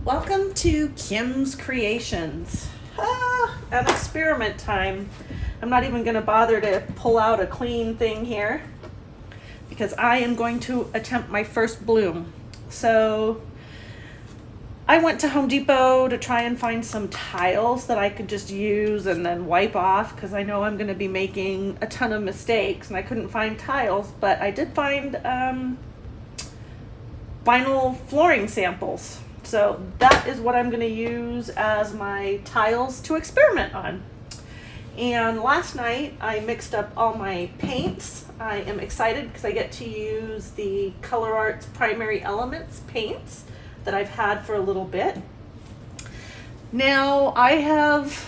Welcome to Kim's Creations. An experiment time. I'm not even going to bother to pull out a clean thing here because I am going to attempt my first bloom. So I went to Home Depot to try and find some tiles that I could just use and then wipe off because I know I'm going to be making a ton of mistakes, and I couldn't find tiles, but I did find vinyl flooring samples. So that is what I'm going to use as my tiles to experiment on. And last night I mixed up all my paints. I am excited because I get to use the Color Art's Primary Elements paints that I've had for a little bit. Now I have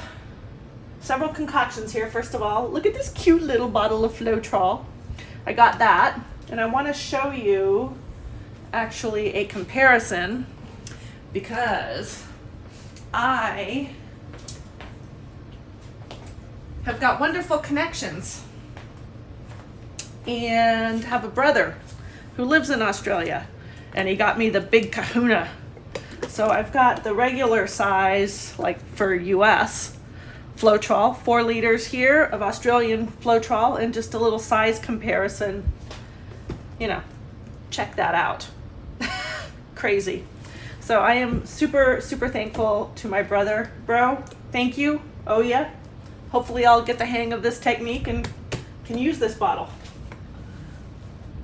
several concoctions here. First of all, look at this cute little bottle of Floetrol. I got that, and I want to show you actually a comparison because I have got wonderful connections and have a brother who lives in Australia, and he got me the big kahuna. So I've got the regular size, like for US, Floetrol, 4 liters here of Australian Floetrol, and just a little size comparison. You know, check that out. Crazy. So I am super, super thankful to my brother. Bro, thank you. Oh yeah. Hopefully I'll get the hang of this technique and can use this bottle.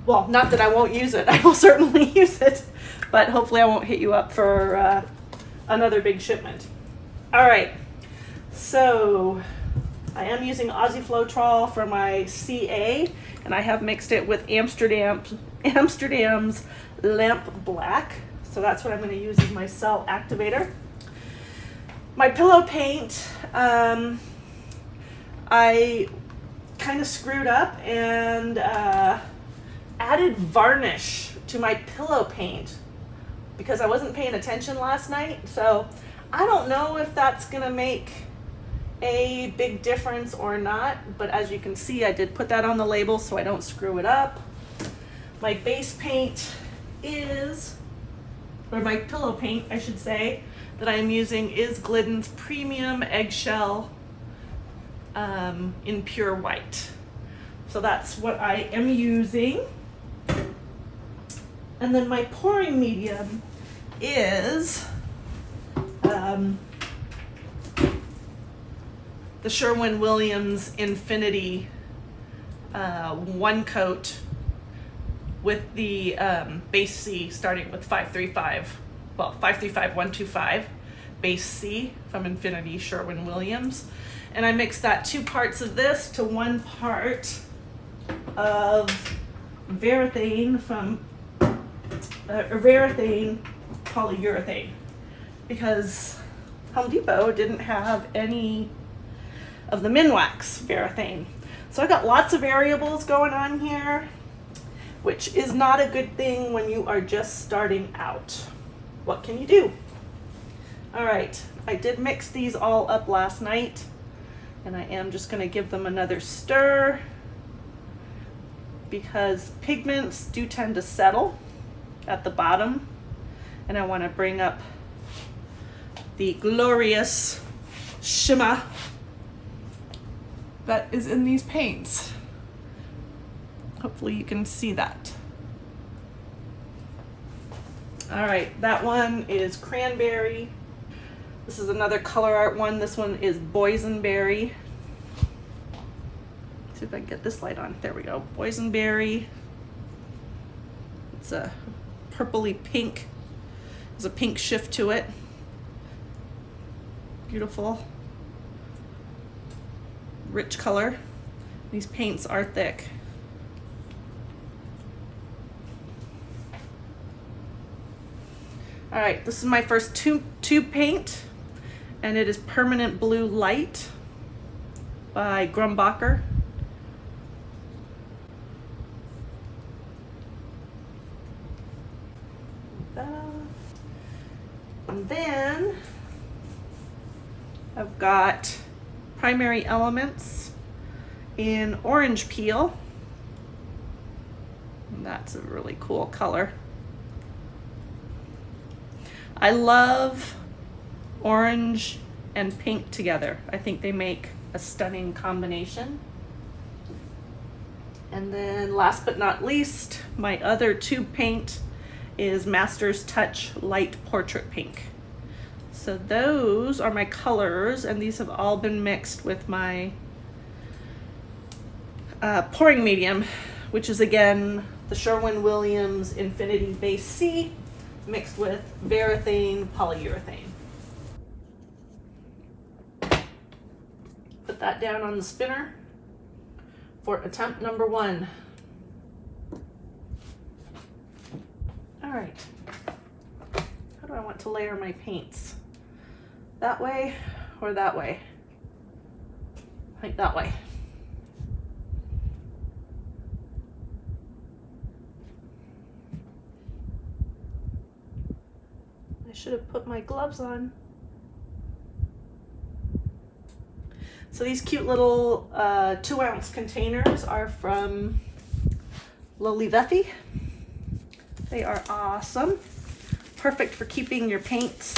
Well, not that I won't use it. I will certainly use it, but hopefully I won't hit you up for another big shipment. All right. So I am using Aussie Floetrol for my CA, and I have mixed it with Amsterdam's Lamp Black. So that's what I'm going to use as my cell activator. My pillow paint, I kind of screwed up and added varnish to my pillow paint because I wasn't paying attention last night. So I don't know if that's going to make a big difference or not, but as you can see, I did put that on the label so I don't screw it up. My base paint is, or my pillow paint, I should say, that I am using is Glidden's Premium Eggshell in pure white. So that's what I am using. And then my pouring medium is the Sherwin Williams Infinity one coat with the base C starting with 535, well, 535 125 base C from Infinity Sherwin Williams. And I mixed that 2 parts of this to 1 part of Verathane from Verathane Polyurethane because Home Depot didn't have any of the Minwax Verathane. So I got lots of variables going on here, which is not a good thing when you are just starting out. What can you do? All right, I did mix these all up last night, and I am just going to give them another stir because pigments do tend to settle at the bottom, and I want to bring up the glorious shimmer that is in these paints. Hopefully you can see that. All right, that one is cranberry. This is another Color Art one. This one is boysenberry. See if I can get this light on. There we go. Boysenberry. It's a purpley pink. There's a pink shift to it. Beautiful, rich color. These paints are thick. All right, this is my first tube paint, and it is Permanent Blue Light by Grumbacher. And then I've got Primary Elements in Orange Peel. And that's a really cool color. I love orange and pink together. I think they make a stunning combination. And then last but not least, my other tube paint is Master's Touch Light Portrait Pink. So those are my colors, and these have all been mixed with my pouring medium, which is again the Sherwin-Williams Infinity Base C mixed with Verathane polyurethane. Put that down on the spinner for attempt number 1. All right, how do I want to layer my paints? That way or that way? I think that way. I should have put my gloves on. So these cute little 2-ounce containers are from Lilivethi. They are awesome. Perfect for keeping your paints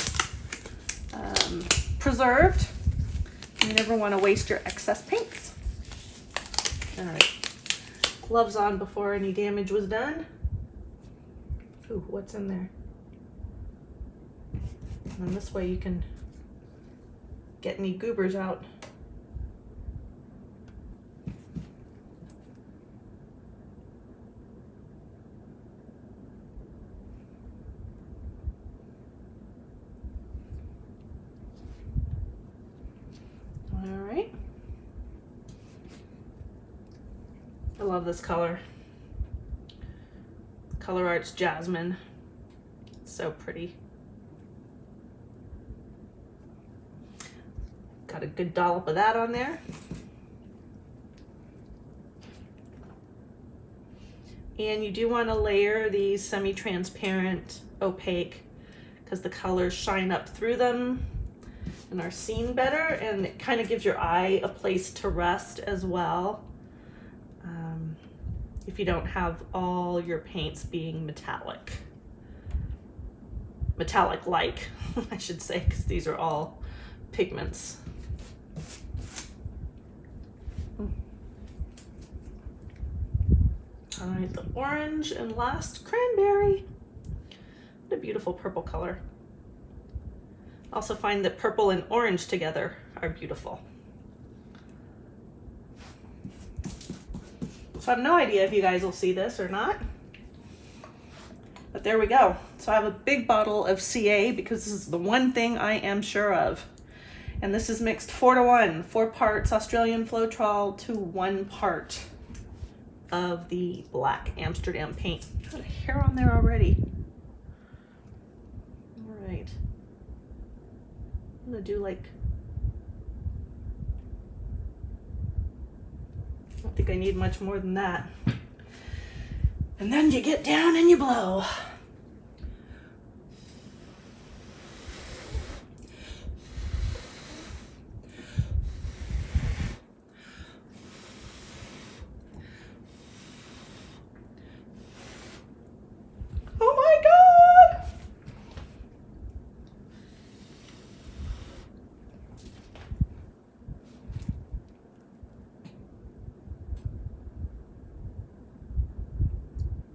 preserved. You never want to waste your excess paints. All right, gloves on before any damage was done. Ooh, what's in there? And this way you can get any goobers out. All right. I love this color. Color Art's Jasmine. So pretty. Got a good dollop of that on there. And you do want to layer these semi-transparent opaque because the colors shine up through them and are seen better, and it kind of gives your eye a place to rest as well. If you don't have all your paints being metallic. Metallic-like, I should say, because these are all pigments. All right, the orange and last cranberry. What a beautiful purple color. Also find that purple and orange together are beautiful. So I have no idea if you guys will see this or not, but there we go. So I have a big bottle of CA because this is the one thing I am sure of. And this is mixed 4-to-1, 4 parts Australian Floetrol to 1 part of the black Amsterdam paint. Got a hair on there already. All right. I'm gonna do like, I don't think I need much more than that. And then you get down and you blow. Oh my God!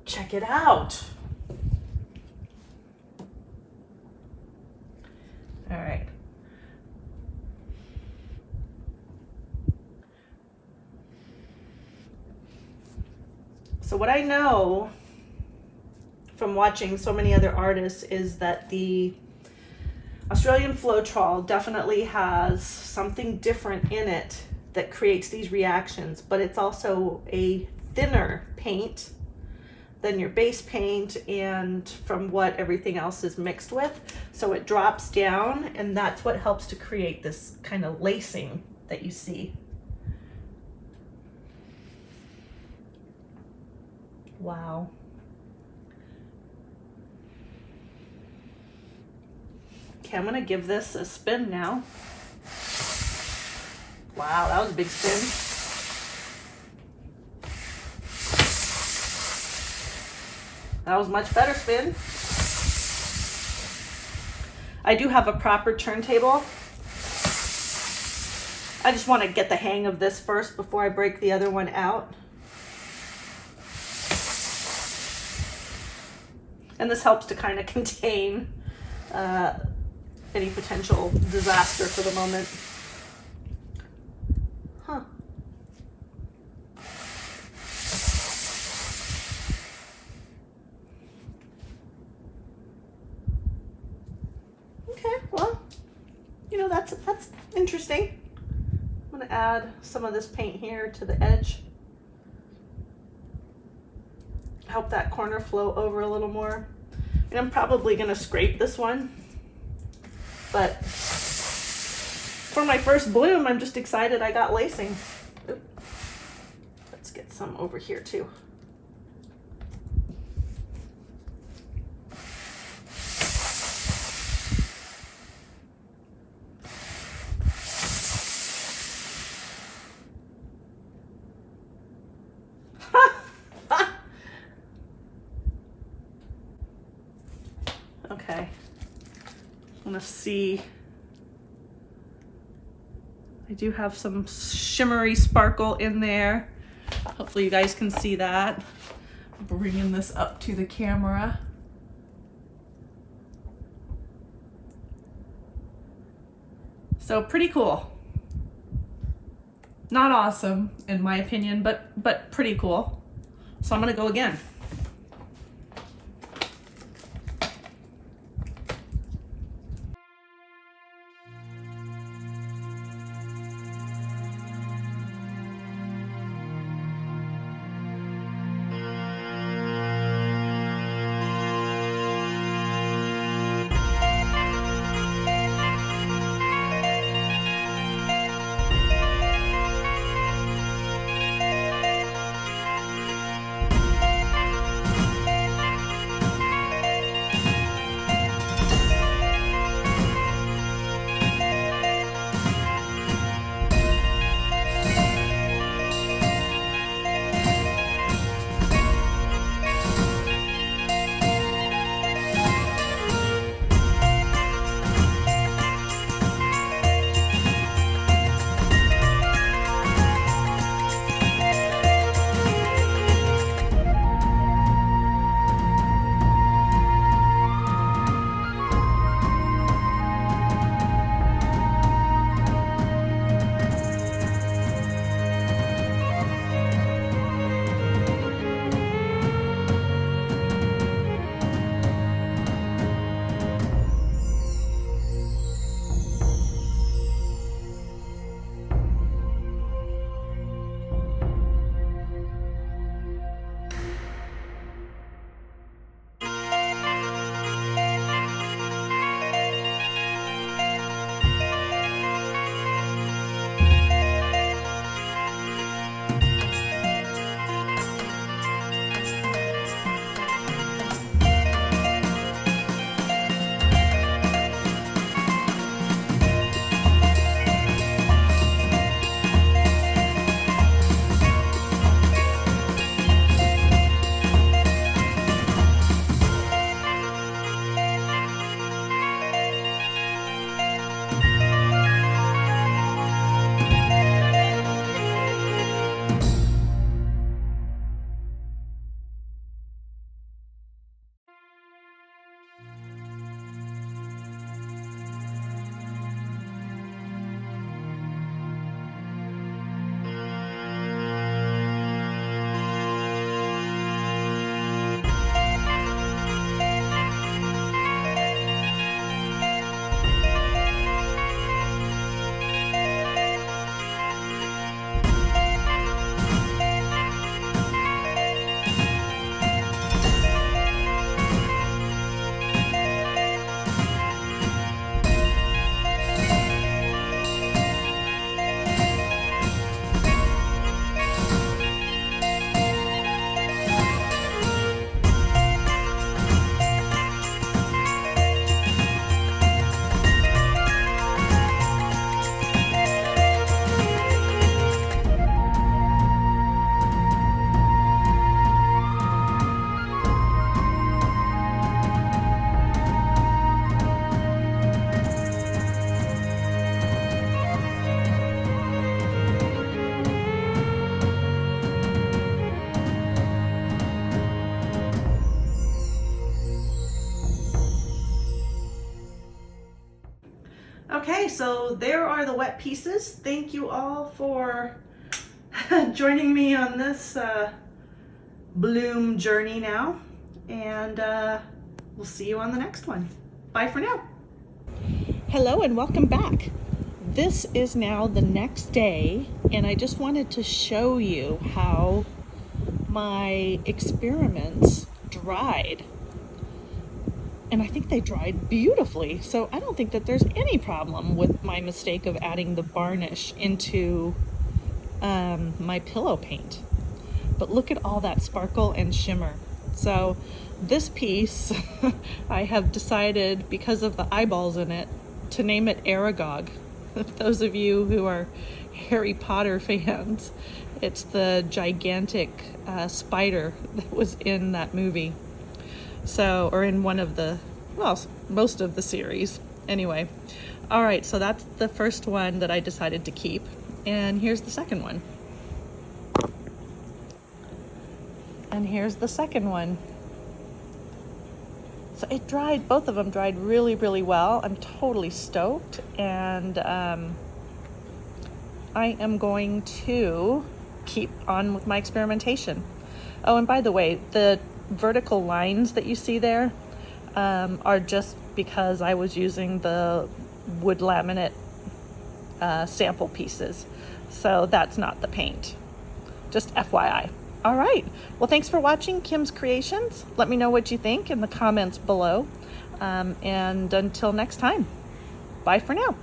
Check it out. All right. So what I know from watching so many other artists is that the Australian Floetrol definitely has something different in it that creates these reactions, but it's also a thinner paint than your base paint and from what everything else is mixed with. So it drops down, and that's what helps to create this kind of lacing that you see. Wow. Okay, I'm gonna give this a spin now. Wow, that was a big spin. That was much better spin. I do have a proper turntable. I just want to get the hang of this first before I break the other one out. And this helps to kind of contain any potential disaster for the moment. Huh. Okay, well, you know, that's interesting. I'm gonna add some of this paint here to the edge. Help that corner flow over a little more. And I'm probably gonna scrape this one. But for my first bloom, I'm just excited I got lacing. Oop. Let's get some over here too. Okay. I want to see. I do have some shimmery sparkle in there. Hopefully you guys can see that. I'm bringing this up to the camera. So pretty cool. Not awesome in my opinion, but pretty cool. So I'm gonna go again. Okay, so there are the wet pieces. Thank you all for joining me on this bloom journey now, and we'll see you on the next one. Bye for now. Hello and welcome back. This is now the next day, and I just wanted to show you how my experiments dried. And I think they dried beautifully, so I don't think that there's any problem with my mistake of adding the varnish into my pillow paint. But look at all that sparkle and shimmer. So this piece, I have decided, because of the eyeballs in it, to name it Aragog. Those of you who are Harry Potter fans, it's the gigantic spider that was in that movie. So, or in one of the, well, most of the series. Anyway, all right, so that's the first one that I decided to keep. And here's the second one. And here's the second one. So it dried, both of them dried really, really well. I'm totally stoked. And I am going to keep on with my experimentation. Oh, and by the way, the vertical lines that you see there are just because I was using the wood laminate sample pieces. So that's not the paint. Just FYI. All right. Well, thanks for watching Kim's Creations. Let me know what you think in the comments below. And until next time, bye for now.